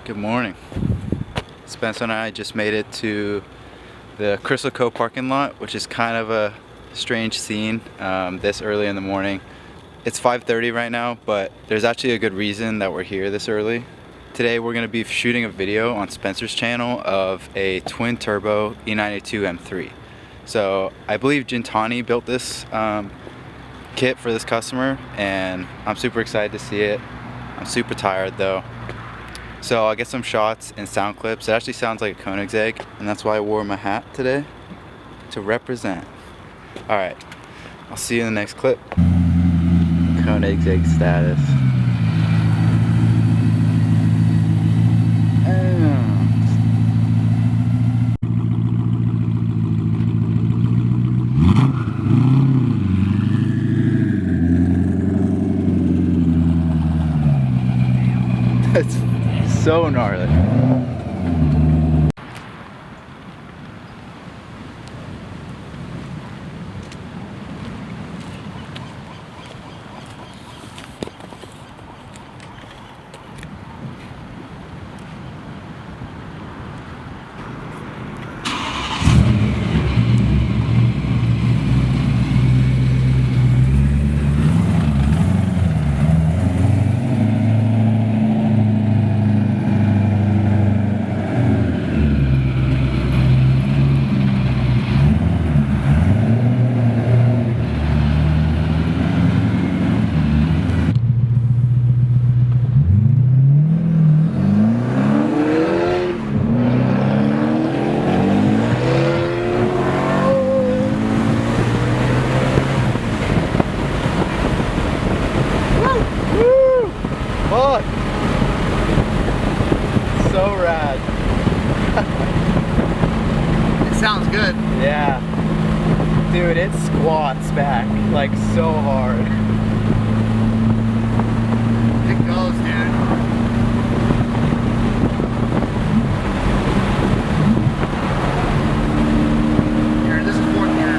Good morning. Spencer and I just made it to the Crystal Cove parking lot, which is kind of a strange scene this early in the morning. It's 5:30 right now, but there's actually a good reason that we're here this early. Today we're going to be shooting a video on Spencer's channel of a twin turbo E92 M3. So I believe Gintani built this kit for this customer, and I'm super excited to see it. I'm super tired though. So I'll get some shots and sound clips. It actually sounds like a Koenigsegg, and that's why I wore my hat today, to represent. Alright, I'll see you in the next clip. Koenigsegg status. That's so gnarly. So rad. It sounds good. Yeah. Dude, it squats back like so hard. It goes, dude. Here, this is fourth gear.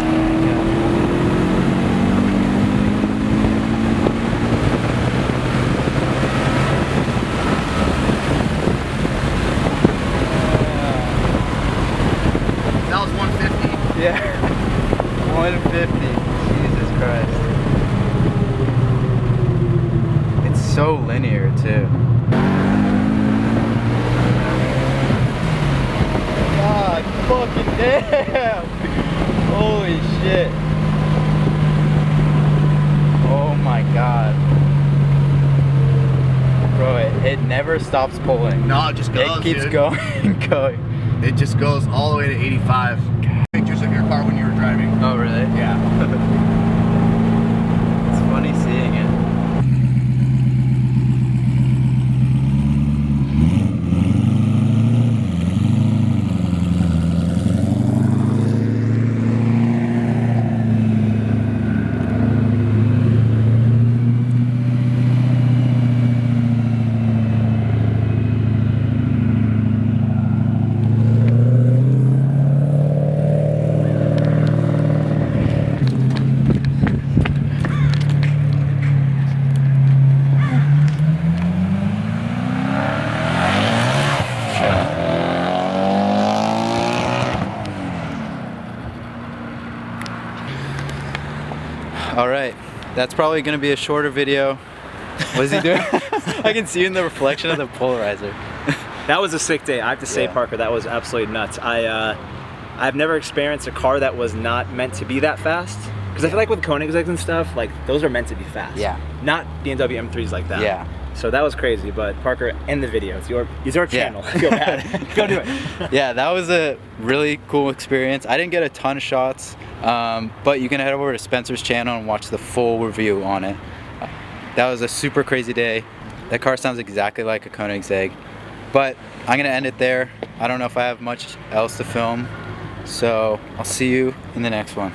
That was 150. Yeah. 150. Jesus Christ. It's so linear too. God fucking damn. Holy shit. Oh my god. Bro, it never stops pulling. No, it just goes, It keeps dude. going and going. It just goes all the way to 85. Pictures of your car when you were driving. Oh really? Yeah. It's funny seeing it. Alright, that's probably going to be a shorter video. What is he doing? I can see you in the reflection of the polarizer. That was a sick day, I have to say, Yeah. Parker. That was absolutely nuts. I've never experienced a car that was not meant to be that fast. Because I feel like with Koenigsegg's and stuff, like those are meant to be fast. Yeah. Not BMW M3s like that. Yeah. So that was crazy. But Parker, end the video. It's your channel. Yeah. Go bad. Go do it. Yeah, that was a really cool experience. I didn't get a ton of shots, but you can head over to Spencer's channel and watch the full review on it. That was a super crazy day. That car sounds exactly like a Koenigsegg. But I'm gonna end it there. I don't know if I have much else to film, so I'll see you in the next one.